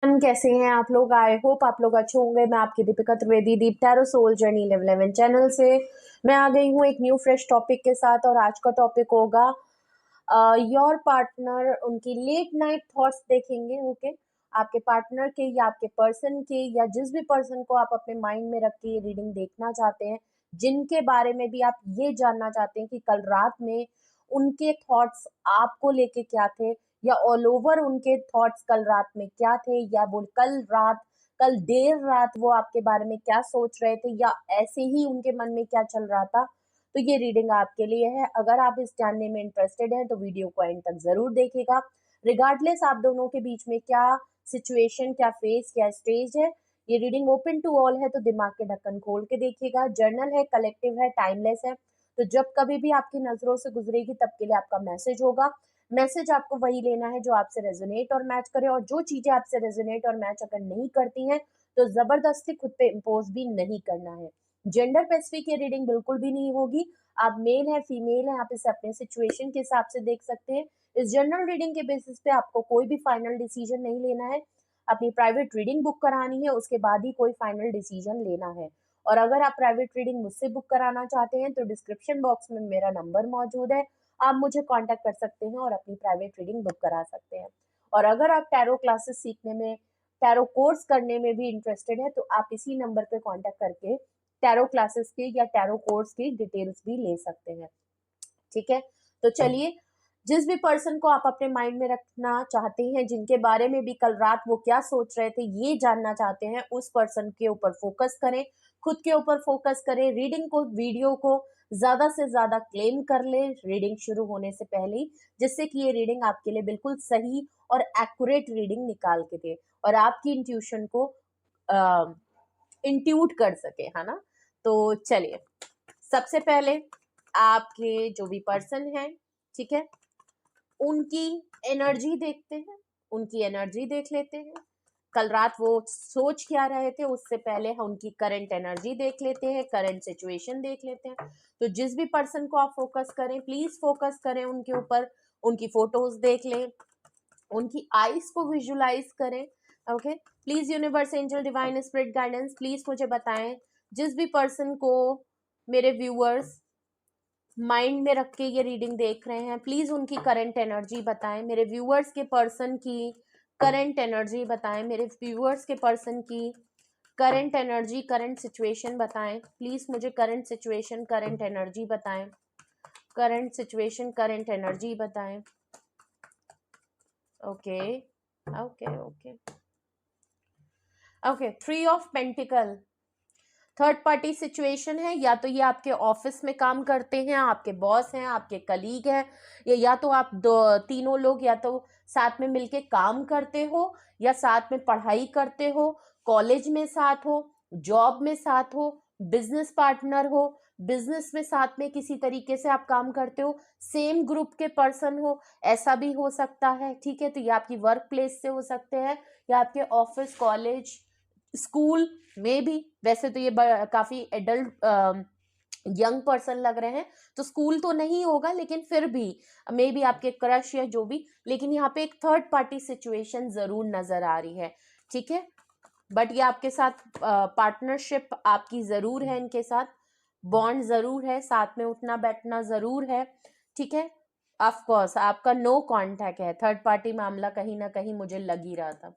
कैसे हैं आप लोग? आई होप आप लोग अच्छे होंगे। मैं आपकी Deepika Trivedi, Deep tarot soul journey level 11 channel से मैं आ गई हूँ एक न्यू फ्रेश टॉपिक के साथ। और आज का टॉपिक होगा योर पार्टनर, उनकी लेट नाइट थॉट्स देखेंगे। ओके, आपके पार्टनर के या आपके पर्सन के या जिस भी पर्सन को आप अपने माइंड में रख के ये रीडिंग देखना चाहते हैं, जिनके बारे में भी आप ये जानना चाहते हैं कि कल रात में उनके थॉट्स आपको लेके क्या थे, या ऑल ओवर उनके थॉट्स कल रात में क्या थे, या वो कल देर रात वो आपके बारे में क्या सोच रहे थे, या ऐसे ही उनके मन में क्या चल रहा था। तो ये रीडिंग आपके लिए है। अगर आप इस जानने में इंटरेस्टेड हैं तो वीडियो को एंड तक जरूर देखिएगा। रिगार्डलेस आप दोनों के बीच में क्या सिचुएशन, क्या फेस, क्या स्टेज है, ये रीडिंग ओपन टू ऑल है, तो दिमाग के ढक्कन खोल के देखिएगा। जर्नल है, कलेक्टिव है, टाइमलेस है। तो जब कभी भी आपकी नजरों से गुजरेगी तब के लिए आपका मैसेज होगा। मैसेज आपको वही लेना है जो आपसे रेजोनेट और मैच करे, और जो चीजें आपसे रेजोनेट और मैच अगर नहीं करती हैं तो जबरदस्ती खुद पे इम्पोज भी नहीं करना है। जेंडर स्पेसिफिक ये रीडिंग बिल्कुल भी नहीं होगी। आप मेल है, फीमेल है, आप इसे अपने सिचुएशन के हिसाब से देख सकते हैं। इस जनरल रीडिंग के बेसिस पे आपको कोई भी फाइनल डिसीजन नहीं लेना है। अपनी प्राइवेट रीडिंग बुक करानी है, उसके बाद ही कोई फाइनल डिसीजन लेना है। और अगर आप प्राइवेट रीडिंग मुझसे बुक कराना चाहते हैं तो डिस्क्रिप्शन बॉक्स में मेरा नंबर मौजूद है, आप मुझे कांटेक्ट कर सकते हैं और अपनी प्राइवेट रीडिंग बुक करा सकते हैं। और अगर आप टैरो क्लासेस सीखने में, टैरो कोर्स करने में भी इंटरेस्टेड है तो आप इसी नंबर पे कांटेक्ट करके टैरो क्लासेस के या टैरो कोर्स की डिटेल्स भी ले सकते हैं। ठीक है, तो चलिए, जिस भी पर्सन को आप अपने माइंड में रखना चाहते हैं, जिनके बारे में भी कल रात वो क्या सोच रहे थे ये जानना चाहते हैं, उस पर्सन के ऊपर फोकस करें, खुद के ऊपर फोकस करें। रीडिंग को, वीडियो को ज्यादा से ज्यादा क्लेम कर ले रीडिंग शुरू होने से पहले ही, जिससे कि ये रीडिंग आपके लिए बिल्कुल सही और एक्यूरेट रीडिंग निकाल के दे और आपकी इंट्यूशन को इंट्यूट कर सके, है ना। तो चलिए, सबसे पहले आपके जो भी पर्सन है, ठीक है, उनकी एनर्जी देखते हैं, उनकी एनर्जी देख लेते हैं। कल रात वो सोच क्या रहे थे उससे पहले हम उनकी करंट एनर्जी देख लेते हैं, करंट सिचुएशन देख लेते हैं। तो जिस भी पर्सन को आप फोकस करें, प्लीज फोकस करें उनके ऊपर, उनकी फोटोज देख लें, उनकी आईज को विजुलाइज करें। Okay, please universe, angel, divine spirit guidance, please मुझे बताएं, जिस भी पर्सन को मेरे व्यूअर्स माइंड में रख के ये रीडिंग देख रहे हैं, प्लीज उनकी करंट एनर्जी बताएं। मेरे व्यूअर्स के पर्सन की करंट एनर्जी बताएं, मेरे व्यूअर्स के पर्सन की करंट एनर्जी, करंट सिचुएशन बताएं। प्लीज मुझे करंट सिचुएशन, करंट एनर्जी बताएं, करंट सिचुएशन, करंट एनर्जी बताएं। Okay okay okay okay, 3 of pentacle, third party situation है। या तो ये आपके ऑफिस में काम करते हैं, आपके बॉस हैं, आपके कलीग हैं, या तो आप दो तीनों लोग या तो साथ में मिलके काम करते हो, या साथ में पढ़ाई करते हो, कॉलेज में साथ हो, जॉब में साथ हो, बिजनेस पार्टनर हो, बिजनेस में साथ में किसी तरीके से आप काम करते हो, सेम ग्रुप के पर्सन हो, ऐसा भी हो सकता है। ठीक है, तो ये आपकी वर्क प्लेस से हो सकते हैं, या आपके ऑफिस, कॉलेज, स्कूल में भी। वैसे तो ये काफी एडल्ट यंग पर्सन लग रहे हैं, तो स्कूल तो नहीं होगा, लेकिन फिर भी मे बी आपके क्रश या जो भी, लेकिन यहाँ पे एक थर्ड पार्टी सिचुएशन जरूर नजर आ रही है। ठीक है, बट ये आपके साथ पार्टनरशिप आपकी जरूर है, इनके साथ बॉन्ड जरूर है, साथ में उठना बैठना जरूर है। ठीक है, ऑफ कोर्स आपका नो कांटेक्ट है, थर्ड पार्टी मामला कहीं ना कहीं मुझे लग ही रहा था।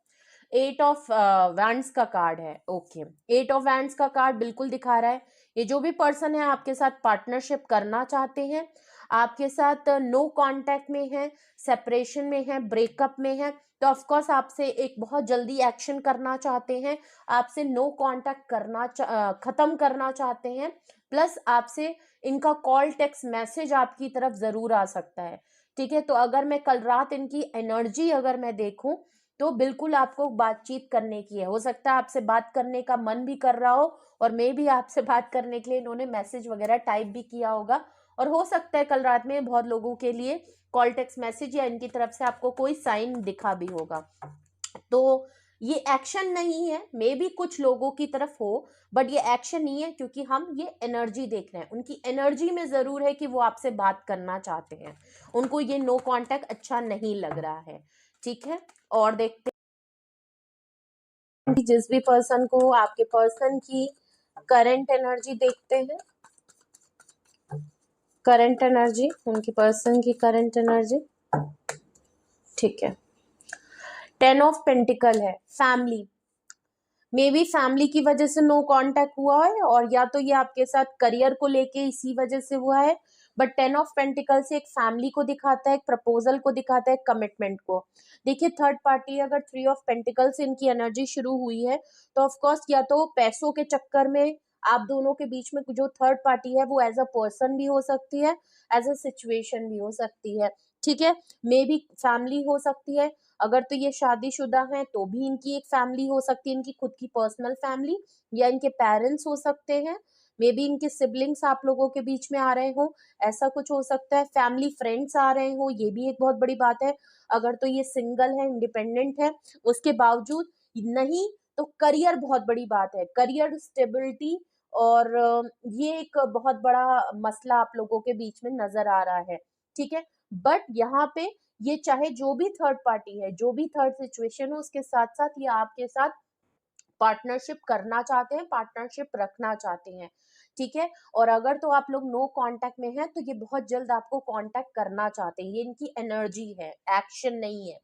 8 ऑफ वैंड्स का कार्ड है। ओके, 8 ऑफ वैंड्स का कार्ड बिल्कुल दिखा रहा है ये जो भी पर्सन है आपके साथ पार्टनरशिप करना चाहते हैं, आपके साथ नो कांटेक्ट में है, सेपरेशन में है, ब्रेकअप में है, तो ऑफकोर्स आपसे एक बहुत जल्दी एक्शन करना चाहते हैं, आपसे नो कांटेक्ट करना खत्म करना चाहते हैं। प्लस आपसे इनका कॉल, टेक्स्ट मैसेज आपकी तरफ जरूर आ सकता है। ठीक है, तो अगर मैं कल रात इनकी एनर्जी अगर मैं देखूं तो बिल्कुल आपको बातचीत करने की है। हो सकता है आपसे बात करने का मन भी कर रहा हो, और मे भी आपसे बात करने के लिए इन्होंने मैसेज वगैरह टाइप भी किया होगा, और हो सकता है कल रात में बहुत लोगों के लिए कॉल, टेक्स्ट मैसेज या इनकी तरफ से आपको कोई साइन दिखा भी होगा। तो ये एक्शन नहीं है, मे बी कुछ लोगों की तरफ हो, बट ये एक्शन नहीं है, क्योंकि हम ये एनर्जी देख रहे हैं। उनकी एनर्जी में जरूर है कि वो आपसे बात करना चाहते हैं, उनको ये नो कांटेक्ट अच्छा नहीं लग रहा है। ठीक है, और देखते जिस भी पर्सन को आपके पर्सन की करंट एनर्जी देखते हैं, करंट एनर्जी, उनकी पर्सन की करंट एनर्जी, ठीक है। 10 ऑफ पेंटिकल है, फैमिली, मे बी फैमिली की वजह से नो कांटेक्ट हुआ है, और या तो ये आपके साथ करियर को लेके इसी वजह से हुआ है, बट 10 ऑफ पेंटिकल से एक फैमिली को दिखाता है, एक प्रपोजल को दिखाता है, कमिटमेंट को। देखिए थर्ड पार्टी, अगर 3 ऑफ पेंटिकल से इनकी एनर्जी शुरू हुई है तो ऑफकोर्स या तो पैसों के चक्कर में आप दोनों के बीच में जो थर्ड पार्टी है वो एज अ पर्सन भी हो सकती है, एज अ सिचुएशन भी हो सकती है, ठीक है। मे बी फैमिली हो सकती है, अगर तो ये शादीशुदा हैं तो भी इनकी एक फैमिली हो सकती है, इनकी खुद की पर्सनल फैमिली, या इनके पेरेंट्स हो सकते हैं, मे बी इनके सिबलिंग्स आप लोगों के बीच में आ रहे हो, ऐसा कुछ हो सकता है। फैमिली फ्रेंड्स आ रहे हो, ये भी एक बहुत बड़ी बात है। अगर तो ये सिंगल है, इंडिपेंडेंट है, उसके बावजूद नहीं तो करियर बहुत बड़ी बात है, करियर स्टेबिलिटी, और ये एक बहुत बड़ा मसला आप लोगों के बीच में नजर आ रहा है, ठीक है। बट यहाँ पे ये चाहे जो भी थर्ड पार्टी है, जो भी थर्ड सिचुएशन हो, उसके साथ साथ ये आपके साथ पार्टनरशिप करना चाहते हैं, पार्टनरशिप रखना चाहते हैं, ठीक है। और अगर तो आप लोग नो कांटेक्ट में हैं तो ये बहुत जल्द आपको कांटेक्ट करना चाहते हैं, ये इनकी एनर्जी है, एक्शन नहीं है।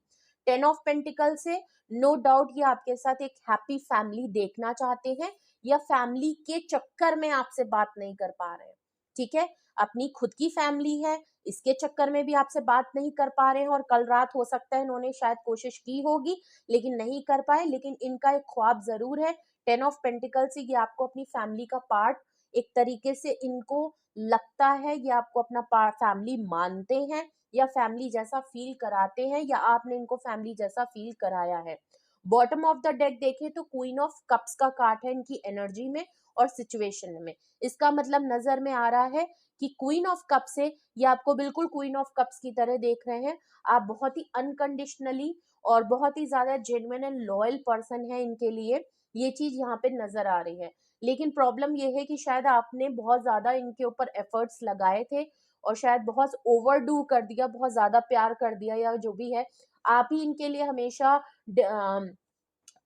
10 ऑफ पेंटिकल से नो डाउट ये आपके साथ एक हैप्पी फैमिली देखना चाहते हैं, या फैमिली के चक्कर में आपसे बात नहीं कर पा रहे हैं, ठीक है। अपनी खुद की फैमिली है, इसके चक्कर में भी आपसे बात नहीं कर पा रहे हैं, और कल रात हो सकता है इन्होंने शायद कोशिश की होगी लेकिन नहीं कर पाए, लेकिन इनका एक ख्वाब जरूर है। 10 ऑफ पेंटिकल से ये आपको अपनी फैमिली का पार्ट एक तरीके से इनको लगता है, ये आपको अपना फैमिली मानते हैं, या फैमिली जैसा फील कराते हैं, या आपने इनको फैमिली जैसा फील कराया है। बॉटम ऑफ द डेक देखें तो क्वीन ऑफ कप्स का कार्ड है इनकी एनर्जी में और सिचुएशन में। इसका मतलब नजर में आ रहा है कि क्वीन ऑफ कप से ये आपको बिल्कुल क्वीन ऑफ कप्स की तरह देख रहे हैं। आप बहुत ही अनकंडीशनली और बहुत ही ज्यादा जेन्युइन एंड लॉयल पर्सन है इनके लिए, ये चीज यहाँ पे नजर आ रही है। लेकिन प्रॉब्लम ये है कि शायद आपने बहुत ज्यादा इनके ऊपर एफर्ट्स लगाए थे, और शायद बहुत ओवरडू कर दिया, बहुत ज्यादा प्यार कर दिया, या जो भी है आप ही इनके लिए हमेशा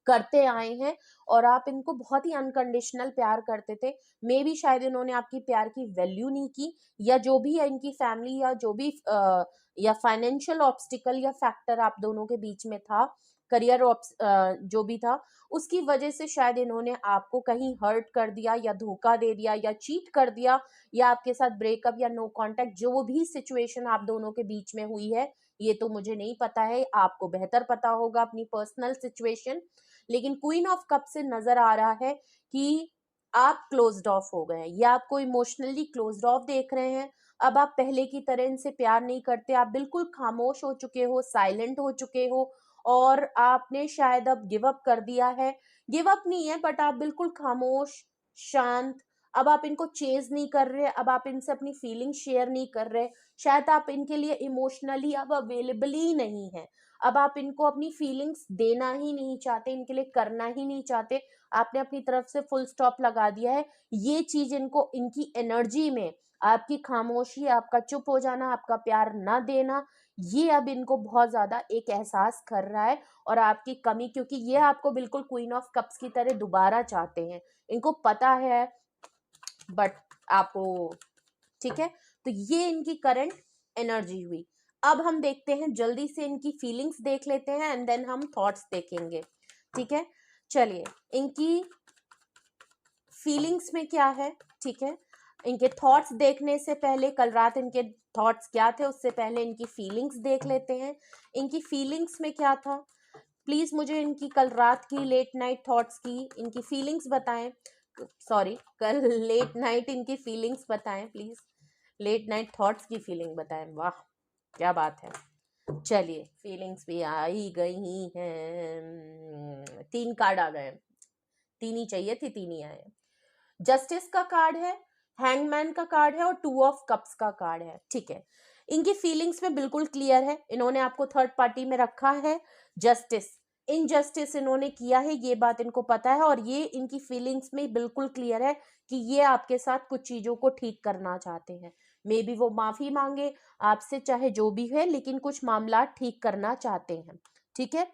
करते आए हैं, और आप इनको बहुत ही अनकंडीशनल प्यार करते थे। मे बी शायद इन्होंने आपकी प्यार की वैल्यू नहीं की, या जो भी है इनकी फैमिली, या जो भी या फाइनेंशियल ऑब्स्टिकल या फैक्टर आप दोनों के बीच में था, करियर जो भी था, उसकी वजह से शायद इन्होंने आपको कहीं हर्ट कर दिया, या धोखा दे दिया, या चीट कर दिया, या आपके साथ ब्रेकअप या नो कांटेक्ट, जो भी सिचुएशन आप दोनों के बीच में हुई है ये तो मुझे नहीं पता है, आपको बेहतर पता होगा अपनी पर्सनल सिचुएशन। लेकिन क्वीन ऑफ कप से नजर आ रहा है कि आप क्लोज्ड ऑफ हो गए हैं, या आपको इमोशनली क्लोज्ड ऑफ देख रहे हैं। अब आप पहले की तरह इनसे प्यार नहीं करते, आप बिल्कुल खामोश हो चुके हो, साइलेंट हो चुके हो, और आपने शायद अब गिव अप कर दिया है। गिव अप नहीं है, बट आप बिल्कुल खामोश, शांत, अब आप इनको चेज नहीं कर रहे, अब आप इनसे अपनी फीलिंग शेयर नहीं कर रहे, शायद आप इनके लिए इमोशनली अब अवेलेबल ही नहीं है, अब आप इनको अपनी फीलिंग्स देना ही नहीं चाहते, इनके लिए करना ही नहीं चाहते, आपने अपनी तरफ से फुल स्टॉप लगा दिया है। ये चीज इनको इनकी एनर्जी में, आपकी खामोशी, आपका चुप हो जाना, आपका प्यार ना देना, ये अब इनको बहुत ज्यादा एक एहसास कर रहा है, और आपकी कमी, क्योंकि ये आपको बिल्कुल क्वीन ऑफ कप्स की तरह दोबारा चाहते हैं, इनको पता है, बट आपको, ठीक है। तो ये इनकी करंट एनर्जी हुई। अब हम देखते हैं, जल्दी से इनकी फीलिंग्स देख लेते हैं, एंड देन हम थॉट्स देखेंगे, ठीक है। चलिए, इनकी फीलिंग्स में क्या है, ठीक है। इनके थॉट्स देखने से पहले, कल रात इनके थॉट्स क्या थे उससे पहले इनकी फीलिंग्स देख लेते हैं। इनकी फीलिंग्स में क्या था, प्लीज मुझे इनकी कल रात की लेट नाइट थॉट्स की इनकी फीलिंग्स बताएं, सॉरी कल लेट नाइट इनकी फीलिंग्स बताएं प्लीज, लेट नाइट थॉट्स की फीलिंग बताएं। वाह क्या बात है। चलिए, फीलिंग्स भी आ ही गई हैं, 3 कार्ड आ गए, 3 ही चाहिए थी, 3 ही आए। जस्टिस का कार्ड है, हैंगमैन का कार्ड है, और 2 ऑफ कप्स का कार्ड है, ठीक है। इनकी फीलिंग्स में बिल्कुल क्लियर है, इन्होंने आपको थर्ड पार्टी में रखा है। जस्टिस, इनजस्टिस इन्होंने किया है, ये बात इनको पता है, और ये इनकी फीलिंग्स में बिल्कुल क्लियर है कि ये आपके साथ कुछ चीजों को ठीक करना चाहते हैं। मे बी वो माफी मांगे आपसे, चाहे जो भी है, लेकिन कुछ मामला ठीक करना चाहते हैं, ठीक है।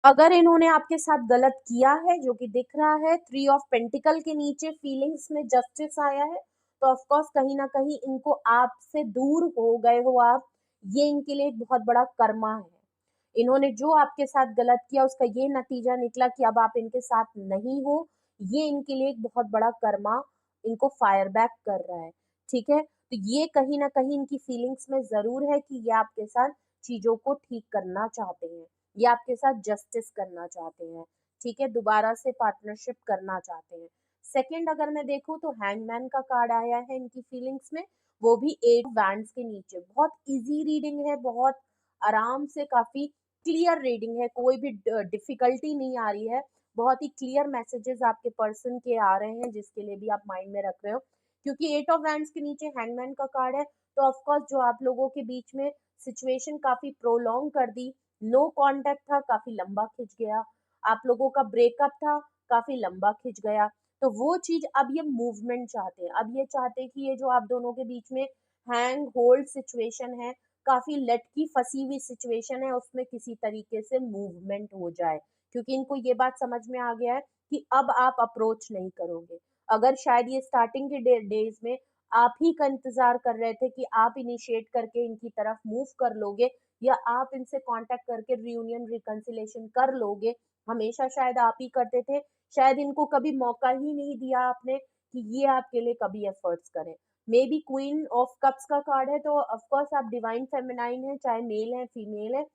अगर इन्होंने आपके साथ गलत किया है, जो कि दिख रहा है 3 ऑफ पेंटिकल के नीचे फीलिंग्स में जस्टिस आया है, तो ऑफ कोर्स कहीं ना कहीं इनको आपसे दूर हो गए हो आप, ये इनके लिए एक बहुत बड़ा कर्मा है। इन्होंने जो आपके साथ गलत किया उसका ये नतीजा निकला कि अब आप इनके साथ नहीं हो, ये इनके लिए एक बहुत बड़ा कर्मा इनको फायर बैक कर रहा है। ठीक है, तो ये कहीं ना कहीं इनकी फीलिंग्स में जरूर है कि ये आपके साथ चीजों को ठीक करना चाहते हैं, ये आपके साथ जस्टिस करना चाहते हैं। ठीक है, दोबारा से पार्टनरशिप करना चाहते हैं। सेकंड अगर मैं देखूं तो हैंगमैन का कार्ड आया है इनकी फीलिंग्स में, वो भी 8 वैंड्स के नीचे। बहुत इजी रीडिंग है, बहुत आराम से, काफी क्लियर रीडिंग है, कोई भी डिफिकल्टी नहीं आ रही है। बहुत ही क्लियर मैसेजेस आपके पर्सन के आ रहे हैं, जिसके लिए भी आप माइंड में रख रहे हो, क्योंकि 8 ऑफ वैंड्स के नीचे हैंगमैन का कार्ड है। तो ऑफ कोर्स जो आप लोगों के बीच में सिचुएशन काफी प्रोलॉन्ग कर दी, नो कांटेक्ट था, काफी लंबा खिंच गया, आप लोगों का ब्रेकअप था, काफी लंबा खिंच गया, तो वो चीज अब ये मूवमेंट चाहते हैं। अब ये चाहते हैं कि ये जो आप दोनों के बीच में हैंग होल्ड सिचुएशन है, काफी लटकी फंसी हुई सिचुएशन है, उसमें किसी तरीके से मूवमेंट हो जाए, क्योंकि इनको ये बात समझ में आ गया है कि अब आप अप्रोच नहीं करोगे। अगर शायद ये स्टार्टिंग के डेज में आप ही का इंतजार कर रहे थे कि आप इनिशिएट करके इनकी तरफ मूव कर लोगे, या आप इनसे कांटेक्ट करके रियूनियन रिकंसिलेशन कर लोगे, हमेशा शायद आप ही करते थे, शायद इनको कभी मौका ही नहीं दिया आपने कि ये आपके लिए कभी एफर्ट्स करें। May be queen of cups का कार्ड है, तो ऑफ कोर्स आप डिवाइन फेमिनाइन है, चाहे मेल है फीमेल है,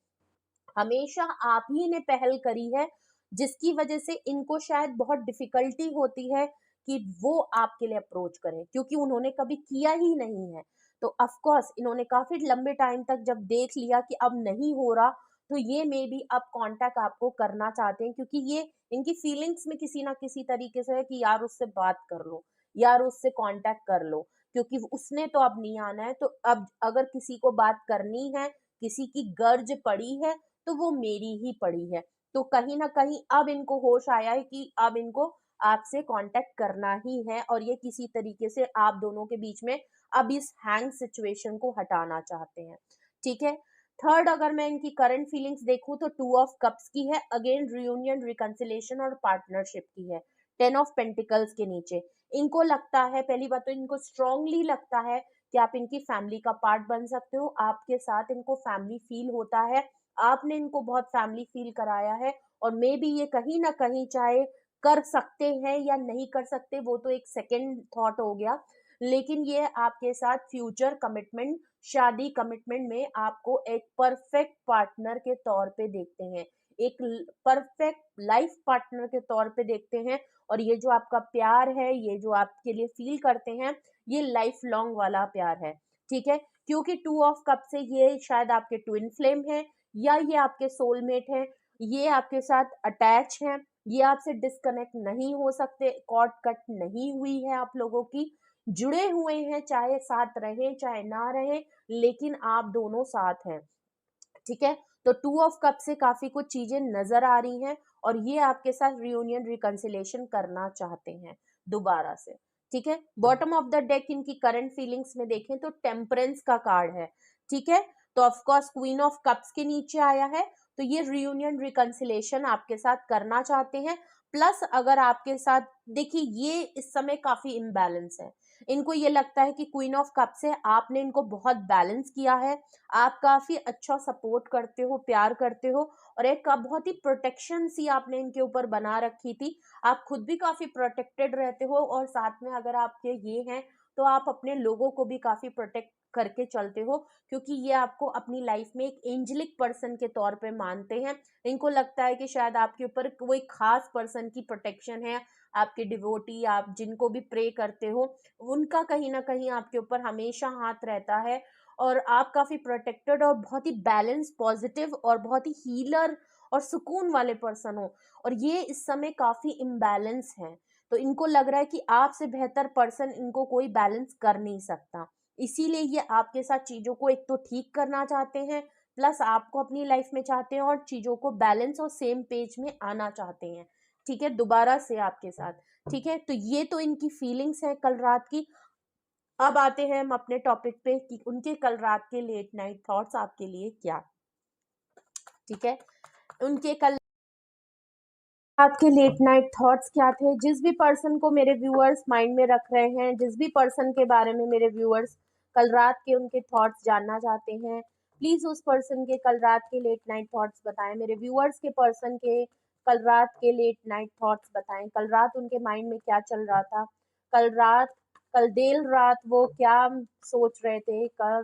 हमेशा आप ही ने पहल करी है, जिसकी वजह से इनको शायद बहुत डिफिकल्टी होती है कि वो आपके लिए अप्रोच करें, क्योंकि उन्होंने कभी किया ही नहीं है। तो ऑफ कोर्स इन्होंने काफी लंबे टाइम तक जब देख लिया कि अब नहीं हो रहा, तो ये मे बी अब कांटेक्ट आपको करना चाहते हैं, क्योंकि ये इनकी फीलिंग्स में किसी ना किसी तरीके से है कि यार उससे बात कर लो, यार उससे कांटेक्ट कर लो, क्योंकि उसने तो अब नहीं आना है, तो अब अगर किसी को बात करनी है, किसी की गर्ज पड़ी है, तो वो मेरी ही पड़ी है। तो कहीं ना कहीं अब इनको होश आया है कि अब इनको आपसे कांटेक्ट करना ही है, और ये किसी तरीके से आप दोनों के बीच में अब इस हैंग सिचुएशन को हटाना चाहते हैं। ठीक है, थर्ड अगर मैं इनकी करंट फीलिंग्स देखूं तो 2 ऑफ कप्स की है, अगेन रियूनियन रिकंसिलेशन और पार्टनरशिप की है। 10 ऑफ पेंटिकल्स के नीचे इनको लगता है, पहली बात तो इनको स्ट्रांगली लगता है कि आप इनकी फैमिली का पार्ट बन सकते हो, आपके साथ इनको फैमिली फील होता है, आपने इनको बहुत फैमिली फील कराया है, और मे बी ये कहीं ना कहीं चाहे कर सकते हैं या नहीं कर सकते, वो तो एक सेकेंड थॉट हो गया, लेकिन ये आपके साथ फ्यूचर कमिटमेंट, शादी कमिटमेंट में आपको एक परफेक्ट पार्टनर के तौर पे देखते हैं, एक परफेक्ट लाइफ पार्टनर के तौर पे देखते हैं। और ये जो आपका प्यार है, ये जो आपके लिए फील करते हैं, ये लाइफ लॉन्ग वाला प्यार है। ठीक है, क्योंकि 2 ऑफ कप से ये शायद आपके ट्विन फ्लेम है, या ये आपके सोलमेट हैं, ये आपके साथ अटैच हैं, ये आपसे डिस्कनेक्ट नहीं हो सकते, कॉर्ड कट नहीं हुई है आप लोगों की, जुड़े हुए हैं, चाहे साथ रहे चाहे ना रहे, लेकिन आप दोनों साथ हैं। ठीक है, तो 2 ऑफ कप से काफी कुछ चीजें नजर आ रही हैं, और ये आपके साथ रियूनियन रिकंसिलेशन करना चाहते हैं दोबारा से। ठीक है, बॉटम ऑफ द डेक इनकी करंट फीलिंग्स में देखें तो टेम्परेंस का कार्ड है। ठीक है, तो of course queen of cups के नीचे आया है, तो ये रियूनियन रिकंसिलेशन आपके साथ करना चाहते हैं। प्लस अगर आपके साथ, देखिए ये इस समय काफी इम्बैलेंस है, इनको ये लगता है कि क्वीन ऑफ कप से आपने इनको बहुत बैलेंस किया है, आप काफी अच्छा सपोर्ट करते हो, प्यार करते हो, और एक बहुत ही प्रोटेक्शन सी आपने इनके ऊपर बना रखी थी, आप खुद भी काफी प्रोटेक्टेड रहते हो, और साथ में अगर आपके ये हैं तो आप अपने लोगों को भी काफी प्रोटेक्ट करके चलते हो, क्योंकि ये आपको अपनी लाइफ में एक एंजलिक पर्सन के तौर पे मानते हैं। इनको लगता है कि शायद आपके ऊपर कोई खास पर्सन की प्रोटेक्शन है, आपके डिवोटी, आप जिनको भी प्रे करते हो, उनका कहीं ना कहीं आपके ऊपर हमेशा हाथ रहता है, और आप काफी प्रोटेक्टेड और बहुत ही बैलेंस, पॉजिटिव और बहुत ही हीलर और सुकून वाले पर्सन हो, और ये इस समय काफी इम्बैलेंस है। तो इनको लग रहा है कि आपसे बेहतर पर्सन इनको कोई बैलेंस कर नहीं सकता, इसीलिए ये आपके साथ चीजों को एक तो ठीक करना चाहते हैं, प्लस आपको अपनी लाइफ में चाहते हैं, और चीजों को बैलेंस और सेम पेज में आना चाहते हैं। ठीक है, दोबारा से आपके साथ। ठीक है, तो ये तो इनकी फीलिंग्स है कल रात की। अब आते हैं हम अपने टॉपिक पे कि उनके कल रात के लेट नाइट थॉट्स आपके लिए क्या। ठीक है, उनके कल आपके लेट नाइट थॉट्स क्या थे? जिस भी पर्सन को मेरे व्यूअर्स माइंड में रख रहे हैं, जिस भी पर्सन के बारे में मेरे व्यूअर्स कल रात के उनके थॉट्स जानना चाहते हैं, प्लीज उस पर्सन के कल रात के लेट नाइट थॉट्स बताएं। मेरे व्यूअर्स के पर्सन के कल रात के लेट नाइट थॉट्स बताएं। कल रात उनके माइंड में क्या चल रहा था? कल देर रात वो क्या सोच रहे थे? कल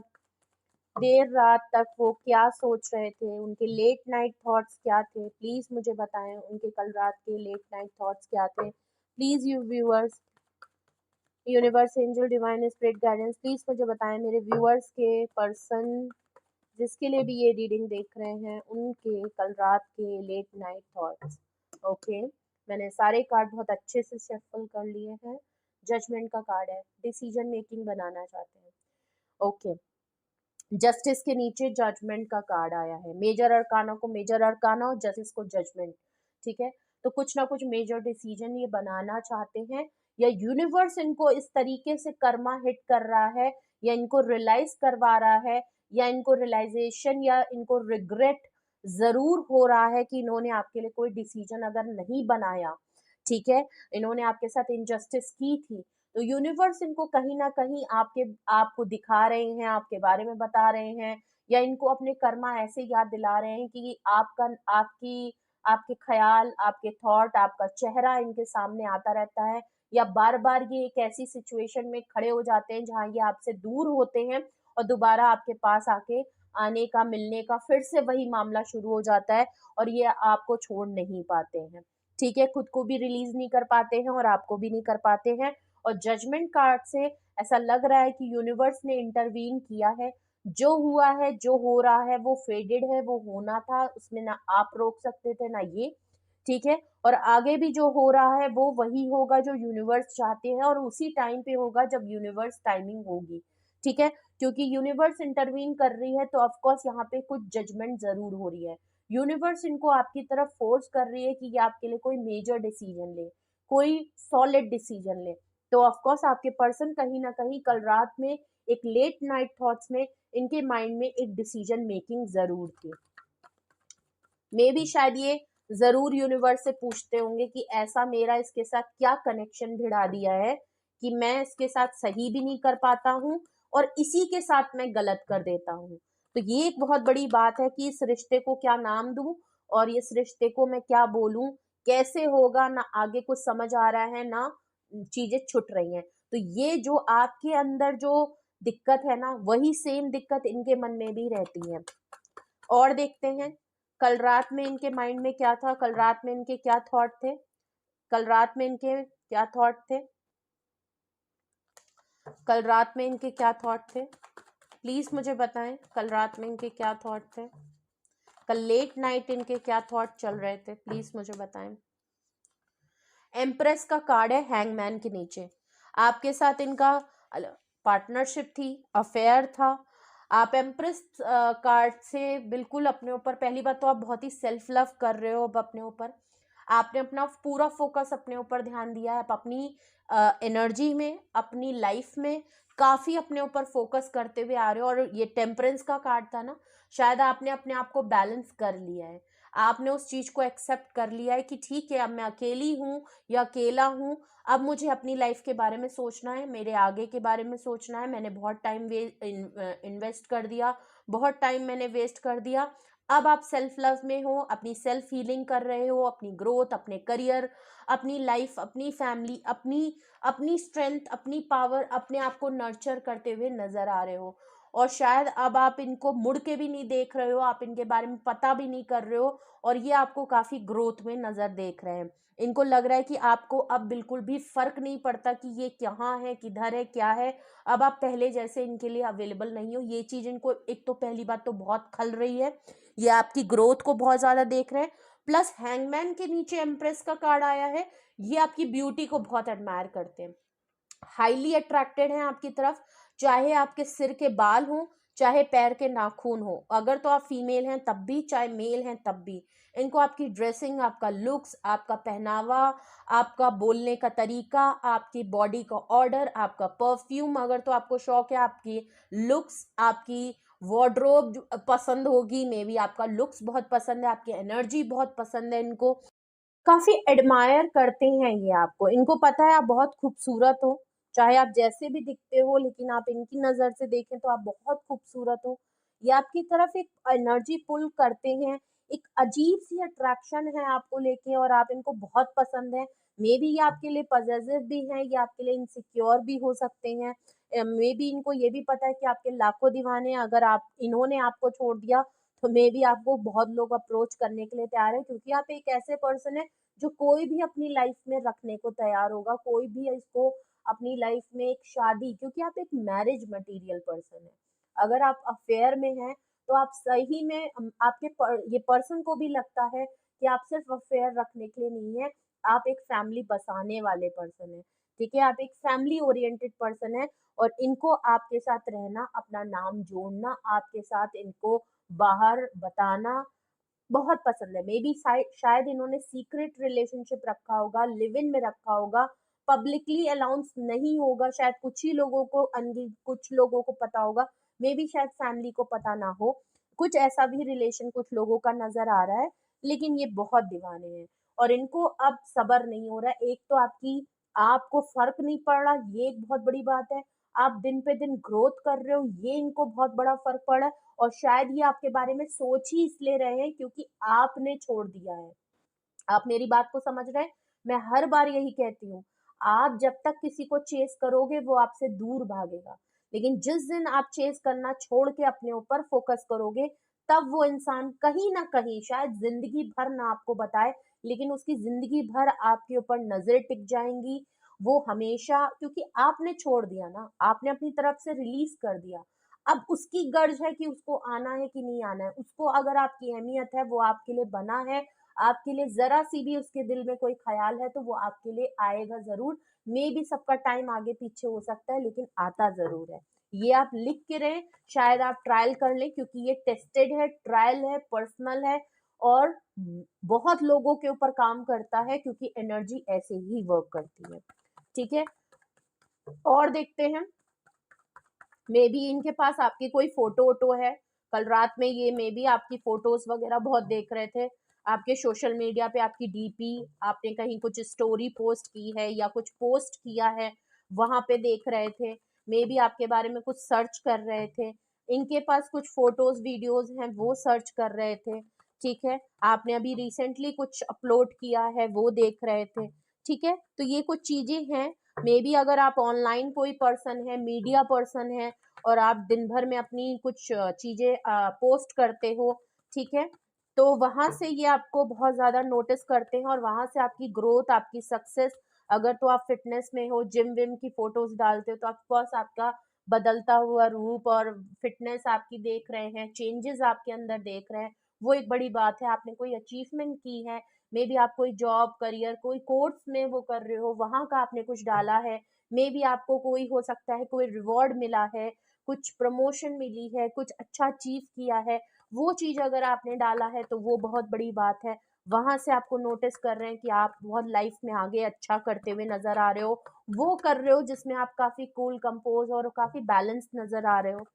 देर रात तक वो क्या सोच रहे थे? उनके लेट नाइट थॉट्स क्या थे? प्लीज मुझे बताएं उनके कल रात के लेट नाइट थॉट्स क्या थे। Please you viewers, universe, angel, divine spirit guidance, please मुझे बताएं मेरे व्यूअर्स के पर्सन जिसके लिए भी ये रीडिंग देख रहे हैं उनके कल रात के लेट नाइट थॉट्स। ओके, मैंने सारे कार्ड बहुत अच्छे से शफल कर लिए हैं। जजमेंट का कार्ड है, डिसीजन मेकिंग बनाना चाहते हैं। ओके, जस्टिस के नीचे जजमेंट का कार्ड आया है। मेजर अरकाना को मेजर अरकाना और जस्टिस को जजमेंट। ठीक है, तो कुछ ना कुछ मेजर डिसीजन ये बनाना चाहते हैं, या यूनिवर्स इनको इस तरीके से कर्मा हिट कर रहा है, या इनको रियलाइज करवा रहा है, या इनको रियलाइजेशन या इनको रिग्रेट जरूर हो रहा है कि इन्होंने आपके लिए कोई डिसीजन अगर नहीं बनाया, ठीक है, इन्होंने आपके साथ इनजस्टिस की थी, तो यूनिवर्स इनको कहीं ना कहीं आपको दिखा रहे हैं, आपके बारे में बता रहे हैं, या इनको अपने कर्मा ऐसे याद दिला रहे हैं कि आपके ख्याल, आपके थॉट, आपका चेहरा इनके सामने आता रहता है, या बार बार ये एक ऐसी सिचुएशन में खड़े हो जाते हैं जहां ये आपसे दूर होते हैं और दोबारा आपके पास आके आने का, मिलने का फिर से वही मामला शुरू हो जाता है, और ये आपको छोड़ नहीं पाते हैं। ठीक है, खुद को भी रिलीज नहीं कर पाते हैं और आपको भी नहीं कर पाते हैं। और जजमेंट कार्ड से ऐसा लग रहा है कि यूनिवर्स ने इंटरवीन किया है। जो हुआ है, जो हो रहा है वो फेडेड है, वो होना था, उसमें ना आप रोक सकते थे ना ये। ठीक है, और आगे भी जो हो रहा है वो वही होगा जो यूनिवर्स चाहते हैं, और उसी टाइम पे होगा जब यूनिवर्स टाइमिंग होगी। ठीक है, क्योंकि यूनिवर्स इंटरवीन कर रही है तो ऑफकोर्स यहाँ पे कुछ जजमेंट जरूर हो रही है। यूनिवर्स इनको आपकी तरफ फोर्स कर रही है कि ये आपके लिए कोई मेजर डिसीजन ले, कोई सॉलिड डिसीजन ले। तो ऑफ कोर्स आपके पर्सन कहीं ना कहीं कल रात में एक लेट नाइट थॉट्स में इनके माइंड में एक डिसीजन मेकिंग जरूर थी। मे भी शायद ये जरूर यूनिवर्स से पूछते होंगे कि ऐसा मेरा इसके साथ क्या कनेक्शन भिड़ा दिया है कि मैं इसके साथ सही भी नहीं कर पाता हूँ और इसी के साथ मैं गलत कर देता हूँ। तो ये एक बहुत बड़ी बात है कि इस रिश्ते को क्या नाम दूं और इस रिश्ते को मैं क्या बोलूं, कैसे होगा, ना आगे कुछ समझ आ रहा है ना चीजें छुट रही हैं। तो ये जो आपके अंदर जो दिक्कत है ना, वही सेम दिक्कत इनके मन में भी रहती है। और देखते हैं कल रात में इनके माइंड में क्या था, कल रात में इनके क्या थॉट थे, कल रात में इनके क्या थॉट थे, कल रात में इनके क्या थॉट थे। प्लीज मुझे बताएं कल रात में इनके क्या थॉट थे, कल लेट नाइट इनके क्या थॉट चल रहे थे, प्लीज मुझे बताएं। एम्प्रेस का कार्ड है हैंगमैन के नीचे। आपके साथ इनका पार्टनरशिप थी, अफेयर था। आप एम्प्रेस कार्ड से बिल्कुल अपने ऊपर, पहली बात तो आप बहुत ही सेल्फ लव कर रहे हो अब अपने ऊपर। आपने अपना पूरा फोकस अपने ऊपर ध्यान दिया है, आप अपनी एनर्जी में, अपनी लाइफ में काफी अपने ऊपर फोकस करते हुए आ रहे हो। और ये टेम्परेंस का कार्ड था ना, शायद आपने अपने आप को बैलेंस कर लिया है, आपने उस चीज को एक्सेप्ट कर लिया है कि ठीक है अब मैं अकेली हूँ या अकेला हूँ, अब मुझे अपनी लाइफ के बारे में सोचना है, मेरे आगे के बारे में सोचना है। मैंने बहुत टाइम इन्वेस्ट कर दिया, बहुत टाइम मैंने वेस्ट कर दिया। अब आप सेल्फ लव में हो, अपनी सेल्फ हीलिंग कर रहे हो, अपनी ग्रोथ, अपने करियर, अपनी लाइफ, अपनी फैमिली, अपनी अपनी स्ट्रेंथ, अपनी पावर, अपने आप को नर्चर करते हुए नजर आ रहे हो। और शायद अब आप इनको मुड़ के भी नहीं देख रहे हो, आप इनके बारे में पता भी नहीं कर रहे हो, और ये आपको काफी ग्रोथ में नजर देख रहे हैं। इनको लग रहा है कि आपको अब बिल्कुल भी फर्क नहीं पड़ता कि ये कहाँ है, किधर है, क्या है। अब आप पहले जैसे इनके लिए अवेलेबल नहीं हो। ये चीज इनको एक तो पहली बात तो बहुत खल रही है, ये आपकी ग्रोथ को बहुत ज्यादा देख रहे हैं। प्लस हैंगमैन के नीचे एम्प्रेस का कार्ड आया है, ये आपकी ब्यूटी को बहुत एडमायर करते हैं, हाईली अट्रैक्टेड हैं आपकी तरफ, चाहे आपके सिर के बाल हों, चाहे पैर के नाखून हो, अगर तो आप फीमेल हैं तब भी, चाहे मेल हैं तब भी। इनको आपकी ड्रेसिंग, आपका लुक्स, आपका पहनावा, आपका बोलने का तरीका, आपकी बॉडी का ऑर्डर, आपका परफ्यूम अगर तो आपको शौक है, आपकी लुक्स, आपकी वार्डरोब पसंद होगी, मे बी आपका लुक्स बहुत पसंद है, आपकी एनर्जी बहुत पसंद है इनको। काफी एडमायर करते हैं ये आपको, इनको पता है आप बहुत खूबसूरत हो, चाहे आप जैसे भी दिखते हो, लेकिन आप इनकी नजर से देखें तो आप बहुत खूबसूरत हो। ये आपकी तरफ एक एनर्जी पुल करते हैं, एक अजीब सी अट्रैक्शन है आपको लेके और आप इनको बहुत पसंद है। मे बी ये आपके लिए पजेसिव भी हैं, ये आपके लिए इनसिक्योर भी हो सकते हैं। मे बी इनको ये भी पता है कि आपके लाखों दीवाने हैं, अगर आप इन्होंने आपको छोड़ दिया तो मे बी आपको बहुत लोग अप्रोच करने के लिए तैयार है, क्योंकि आप एक ऐसे पर्सन है जो कोई भी अपनी लाइफ में रखने को तैयार होगा, कोई भी इसको अपनी लाइफ में एक शादी, क्योंकि आप एक मैरिज मटेरियल पर्सन है। अगर आप अफेयर में हैं तो आप सही में ये पर्सन को भी लगता है कि आप सिर्फ अफेयर रखने के लिए नहीं है, आप एक फैमिली बसाने वाले पर्सन है। ठीक है, आप एक फैमिली ओरिएंटेड पर्सन है और इनको आपके साथ रहना, अपना नाम जोड़ना, आपके साथ इनको बाहर बताना बहुत पसंद है। मे बी शायद इन्होंने सीक्रेट रिलेशनशिप रखा होगा, लिव इन में रखा होगा, पब्लिकली अनाउंस नहीं होगा, शायद कुछ ही लोगों को कुछ लोगों को पता होगा, मे बी शायद फैमिली को पता ना हो। कुछ ऐसा भी रिलेशन कुछ लोगों का नजर आ रहा है, लेकिन ये बहुत दीवाने हैं और इनको अब सब्र नहीं हो रहा है। एक तो आपको फर्क नहीं पड़ रहा, ये एक बहुत बड़ी बात है। आप दिन पे दिन ग्रोथ कर रहे हो, ये इनको बहुत बड़ा फर्क पड़ रहा है। और शायद ये आपके बारे में सोच ही इसलिए रहे हैं क्योंकि आपने छोड़ दिया है। आप मेरी बात को समझ रहे हैं? मैं हर बार यही कहती हूँ, आप जब तक किसी को चेस करोगे वो आपसे दूर भागेगा, लेकिन जिस दिन आप चेस करना छोड़ के अपने ऊपर फोकस करोगे, तब वो इंसान कहीं ना कहीं शायद जिंदगी भर ना आपको बताए, लेकिन उसकी जिंदगी भर आपके ऊपर नजरें टिक जाएंगी। वो हमेशा, क्योंकि आपने छोड़ दिया ना, आपने अपनी तरफ से रिलीज कर दिया। अब उसकी गर्ज है कि उसको आना है कि नहीं आना है, उसको अगर आपकी अहमियत है, वो आपके लिए बना है, आपके लिए जरा सी भी उसके दिल में कोई ख्याल है तो वो आपके लिए आएगा जरूर। मे भी सबका टाइम आगे पीछे हो सकता है, लेकिन आता जरूर है। ये आप लिख के रहें, शायद आप ट्रायल कर लें, क्योंकि ये टेस्टेड है, ट्रायल है, पर्सनल है और बहुत लोगों के ऊपर काम करता है, क्योंकि एनर्जी ऐसे ही वर्क करती है। ठीक है, और देखते हैं। मे बी इनके पास आपकी कोई फोटो वोटो है, कल रात में ये मे बी आपकी फोटोज वगैरह बहुत देख रहे थे, आपके सोशल मीडिया पे आपकी डीपी, आपने कहीं कुछ स्टोरी पोस्ट की है या कुछ पोस्ट किया है, वहां पे देख रहे थे। मे बी आपके बारे में कुछ सर्च कर रहे थे, इनके पास कुछ फोटोज वीडियोज हैं वो सर्च कर रहे थे। ठीक है, आपने अभी रिसेंटली कुछ अपलोड किया है वो देख रहे थे। ठीक है, तो ये कुछ चीजें हैं। मे बी अगर आप ऑनलाइन कोई पर्सन है, मीडिया पर्सन है और आप दिन भर में अपनी कुछ चीजें पोस्ट करते हो, ठीक है, तो वहां से ये आपको बहुत ज्यादा नोटिस करते हैं और वहां से आपकी ग्रोथ, आपकी सक्सेस, अगर तो आप फिटनेस में हो, जिम विम की फोटोज डालते हो, तो ऑफकोर्स आपका बदलता हुआ रूप और फिटनेस आपकी देख रहे हैं, चेंजेस आपके अंदर देख रहे हैं, वो एक बड़ी बात है। आपने कोई अचीवमेंट की है, मे बी आप कोई जॉब, करियर, कोई कोर्स में वो कर रहे हो, वहां का आपने कुछ डाला है। मे बी आपको कोई हो सकता है कोई रिवॉर्ड मिला है, कुछ प्रमोशन मिली है, कुछ अच्छा अचीव किया है, वो चीज अगर आपने डाला है तो वो बहुत बड़ी बात है। वहां से आपको नोटिस कर रहे हैं कि आप बहुत लाइफ में आगे अच्छा करते हुए नजर आ रहे हो, वो कर रहे हो जिसमें आप काफी कूल कंपोज और काफी बैलेंस नजर आ रहे हो।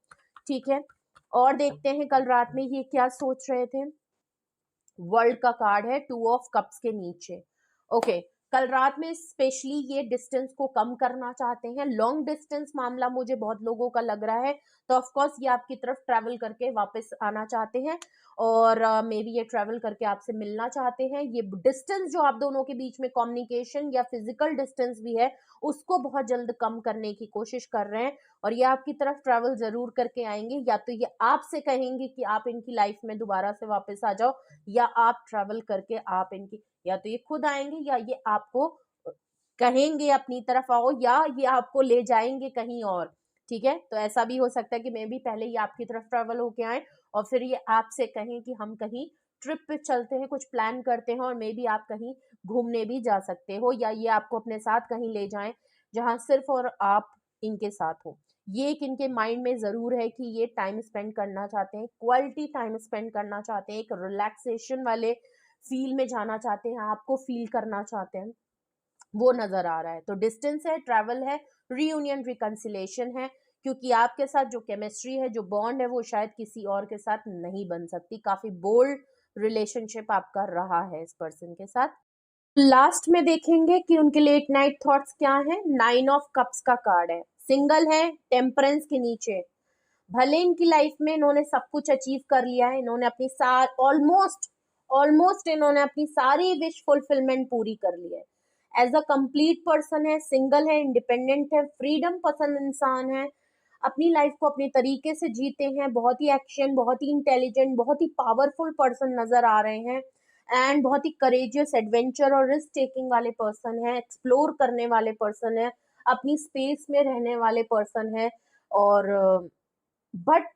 ठीक है, और देखते हैं कल रात में ये क्या सोच रहे थे। वर्ल्ड का कार्ड है, 2 ऑफ कप्स के नीचे। ओके, कल रात में स्पेशली ये डिस्टेंस को कम करना चाहते हैं, लॉन्ग डिस्टेंस मामला मुझे बहुत लोगों का लग रहा है, तो ऑफ कोर्स ये आपकी तरफ ट्रैवल करके वापस आना चाहते हैं और मे बी ये ट्रैवल करके आपसे मिलना चाहते हैं। ये डिस्टेंस जो आप दोनों के बीच में कम्युनिकेशन या फिजिकल डिस्टेंस भी है, उसको बहुत जल्द कम करने की कोशिश कर रहे हैं और ये आपकी तरफ ट्रैवल जरूर करके आएंगे, या तो ये आपसे कहेंगे कि आप इनकी लाइफ में दोबारा से वापस आ जाओ, या आप ट्रैवल करके आप इनकी, या तो ये खुद आएंगे या ये आपको कहेंगे अपनी तरफ आओ, या ये आपको ले जाएंगे कहीं और। ठीक है, तो ऐसा भी हो सकता है कि मैं भी पहले ये आपकी तरफ ट्रैवल होके आए और फिर ये आपसे कहें कि हम कहीं ट्रिप पे चलते हैं, कुछ प्लान करते हैं और मे बी आप कहीं घूमने भी जा सकते हो, या ये आपको अपने साथ कहीं ले जाएं जहां सिर्फ और आप इनके साथ हो। ये एक इनके माइंड में जरूर है कि ये टाइम स्पेंड करना चाहते हैं, क्वालिटी टाइम स्पेंड करना चाहते हैं, एक रिलैक्सेशन वाले फील में जाना चाहते हैं, आपको फील करना चाहते हैं, वो नजर आ रहा है। तो डिस्टेंस है, ट्रैवल है, रीयूनियन, रिकंसिलेशन है, क्योंकि आपके साथ जो केमिस्ट्री है, जो बॉन्ड है, वो शायद किसी और के साथ नहीं बन सकती। काफी बोल्ड रिलेशनशिप आपका रहा है इस पर्सन के साथ। लास्ट में देखेंगे कि उनके लेट नाइट थॉट्स क्या है। 9 ऑफ कप्स का कार्ड है, सिंगल है, टेम्परेंस के नीचे। भले इनकी लाइफ में इन्होंने सब कुछ अचीव कर लिया है, इन्होंने अपनी ऑलमोस्ट ऑलमोस्ट इन्होंने अपनी सारी विश फुलफिलमेंट पूरी कर ली है। एज अ कंप्लीट पर्सन है, सिंगल है, इंडिपेंडेंट है, फ्रीडम पसंद इंसान है, अपनी लाइफ को अपने तरीके से जीते हैं, बहुत ही एक्शन, बहुत ही इंटेलिजेंट, बहुत ही पावरफुल पर्सन नजर आ रहे हैं। एंड बहुत ही करेजियस, एडवेंचर और रिस्क टेकिंग वाले पर्सन है, एक्सप्लोर करने वाले पर्सन है, अपनी स्पेस में रहने वाले पर्सन है। और बट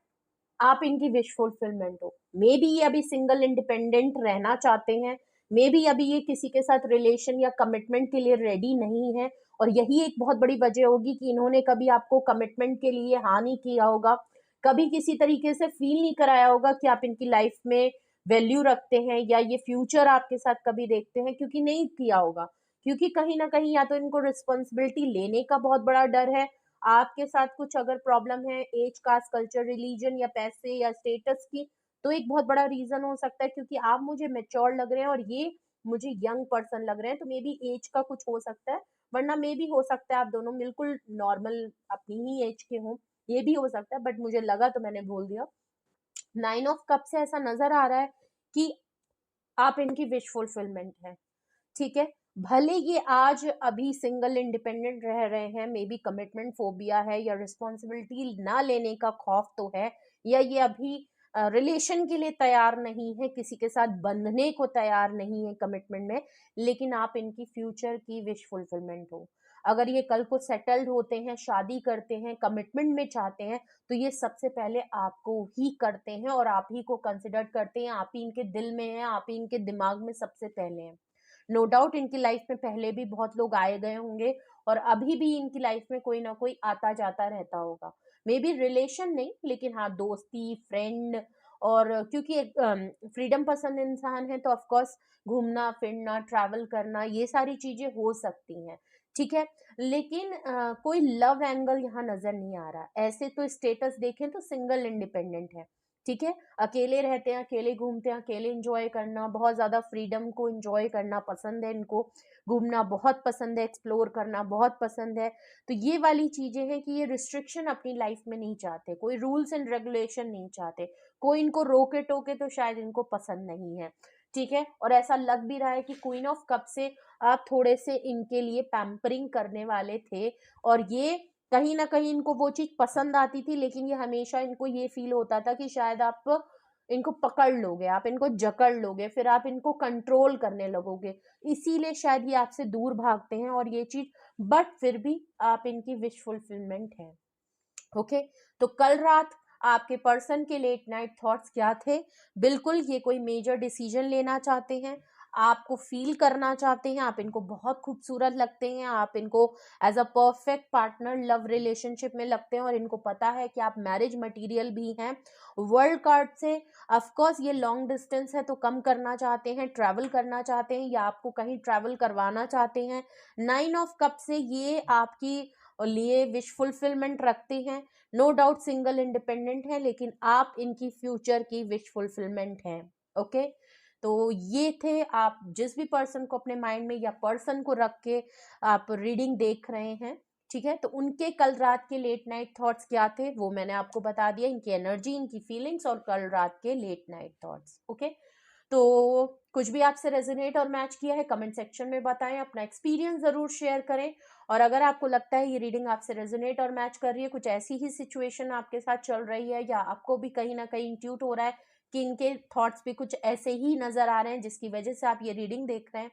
आप इनकी विश फुलफिलमेंट हो। मे बी ये अभी सिंगल इंडिपेंडेंट रहना चाहते हैं, मे बी अभी ये किसी के साथ रिलेशन या कमिटमेंट के लिए रेडी नहीं है, और यही एक बहुत बड़ी वजह होगी कि इन्होंने कभी आपको कमिटमेंट के लिए हाँ नहीं किया होगा, कभी किसी तरीके से फील नहीं कराया होगा कि आप इनकी लाइफ में वैल्यू रखते हैं या ये फ्यूचर आपके साथ कभी देखते हैं, क्योंकि नहीं किया होगा। क्योंकि कहीं ना कहीं या तो इनको रिस्पॉन्सिबिलिटी लेने का बहुत बड़ा डर है, आपके साथ कुछ अगर प्रॉब्लम है एज, कास्ट, कल्चर, रिलीजन या पैसे या स्टेटस की, तो एक बहुत बड़ा रीजन हो सकता है, क्योंकि आप मुझे मेच्योर लग रहे हैं और ये मुझे यंग पर्सन लग रहे हैं, तो मे बी एज का कुछ हो सकता है। वरना मे भी हो सकता है आप दोनों बिल्कुल नॉर्मल अपनी ही एज के हों, ये भी हो सकता है, बट मुझे लगा तो मैंने बोल दिया। 9 ऑफ कप से ऐसा नजर आ रहा है कि आप इनकी विश फुलफिलमेंट है, ठीक है। भले ये आज अभी सिंगल इंडिपेंडेंट रह रहे हैं, मे बी कमिटमेंट फोबिया है या रिस्पॉन्सिबिलिटी ना लेने का खौफ तो है, या ये अभी रिलेशन के लिए तैयार नहीं है, किसी के साथ बंधने को तैयार नहीं है कमिटमेंट में, लेकिन आप इनकी फ्यूचर की विश फुलफिलमेंट हो। अगर ये कल को सेटल्ड होते हैं, शादी करते हैं, कमिटमेंट में चाहते हैं, तो ये सबसे पहले आपको ही करते हैं और आप ही को कंसिडर करते हैं, आप ही इनके दिल में है, आप ही इनके दिमाग में सबसे पहले हैं। नो डाउट इनकी लाइफ में पहले भी बहुत लोग आए गए होंगे, और अभी भी इनकी लाइफ में कोई ना कोई आता जाता रहता होगा। मे बी रिलेशन नहीं, लेकिन हाँ दोस्ती, फ्रेंड, और क्योंकि फ्रीडम पसंद इंसान है तो ऑफ कोर्स घूमना फिरना, ट्रैवल करना, ये सारी चीजें हो सकती हैं, ठीक है। लेकिन कोई लव एंगल यहाँ नजर नहीं आ रहा। ऐसे तो स्टेटस देखें तो सिंगल इंडिपेंडेंट है, ठीक है, अकेले रहते हैं, अकेले घूमते हैं, अकेले इंजॉय करना, बहुत ज्यादा फ्रीडम को इंजॉय करना पसंद है इनको, घूमना बहुत पसंद है, एक्सप्लोर करना बहुत पसंद है। तो ये वाली चीजें हैं कि ये रिस्ट्रिक्शन अपनी लाइफ में नहीं चाहते, कोई रूल्स एंड रेगुलेशन नहीं चाहते, कोई इनको रोके टोके तो शायद इनको पसंद नहीं है, ठीक है। और ऐसा लग भी रहा है कि क्वीन ऑफ कप से आप थोड़े से इनके लिए पैम्परिंग करने वाले थे, और ये कहीं ना कहीं इनको वो चीज पसंद आती थी, लेकिन ये हमेशा इनको ये फील होता था कि शायद आप इनको पकड़ लोगे, आप इनको जकड़ लोगे, फिर आप इनको कंट्रोल करने लगोगे, इसीलिए शायद ये आपसे दूर भागते हैं और ये चीज। बट फिर भी आप इनकी विश फुलफिलमेंट है, ओके। तो कल रात आपके पर्सन के लेट नाइट थॉट्स क्या थे? बिल्कुल ये कोई मेजर डिसीजन लेना चाहते हैं, आपको फील करना चाहते हैं, आप इनको बहुत खूबसूरत लगते हैं, आप इनको as a perfect partner love relationship में लगते हैं, और इनको पता है कि आप मैरिज मटेरियल भी हैं। वर्ल्ड कार्ड से ऑफ कोर्स ये लॉन्ग डिस्टेंस है तो कम करना चाहते हैं, ट्रैवल करना चाहते हैं, या आपको कहीं ट्रैवल करवाना चाहते हैं। 9 ऑफ कप से ये आपकी लिए विश फुलफिलमेंट रखते हैं। नो डाउट सिंगल इंडिपेंडेंट है, लेकिन आप इनकी फ्यूचर की विश फुलफिलमेंट है, ओके। तो ये थे, आप जिस भी पर्सन को अपने माइंड में या पर्सन को रख के आप रीडिंग देख रहे हैं, ठीक है, तो उनके कल रात के लेट नाइट थॉट्स क्या थे वो मैंने आपको बता दिया, इनकी एनर्जी, इनकी फीलिंग्स और कल रात के लेट नाइट थॉट्स, ओके। तो कुछ भी आपसे रेजोनेट और मैच किया है कमेंट सेक्शन में बताएं, अपना एक्सपीरियंस जरूर शेयर करें। और अगर आपको लगता है ये रीडिंग आपसे रेजोनेट और मैच कर रही है, कुछ ऐसी ही सिचुएशन आपके साथ चल रही है, या आपको भी कहीं ना कहीं इंट्यूट हो रहा है कि इनके थॉट्स भी कुछ ऐसे ही नजर आ रहे हैं जिसकी वजह से आप ये रीडिंग देख रहे हैं,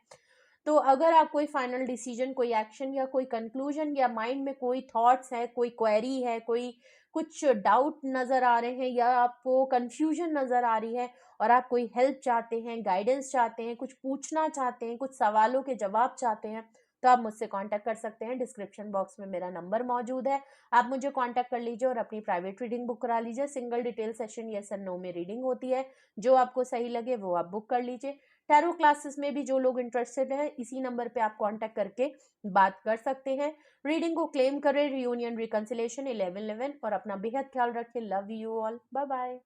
तो अगर आप कोई फाइनल डिसीजन, कोई एक्शन या कोई कंक्लूजन, या माइंड में कोई थॉट्स है, कोई क्वेरी है, कोई कुछ डाउट नजर आ रहे हैं, या आपको कंफ्यूजन नजर आ रही है और आप कोई हेल्प चाहते हैं, गाइडेंस चाहते हैं, कुछ पूछना चाहते हैं, कुछ सवालों के जवाब चाहते हैं, तो आप मुझसे कांटेक्ट कर सकते हैं। डिस्क्रिप्शन बॉक्स में मेरा नंबर मौजूद है, आप मुझे कांटेक्ट कर लीजिए और अपनी प्राइवेट रीडिंग बुक करा लीजिए। Single detail session yes and no में रीडिंग होती है, जो आपको सही लगे वो आप बुक कर लीजिए। टैरो क्लासेस में भी जो लोग इंटरेस्टेड हैं, इसी नंबर पे आप कांटेक्ट करके बात कर सकते हैं। रीडिंग को क्लेम करें, रियूनियन रिकंसिलेशन 11/11, और अपना बेहद ख्याल रखें। Love you all, bye bye.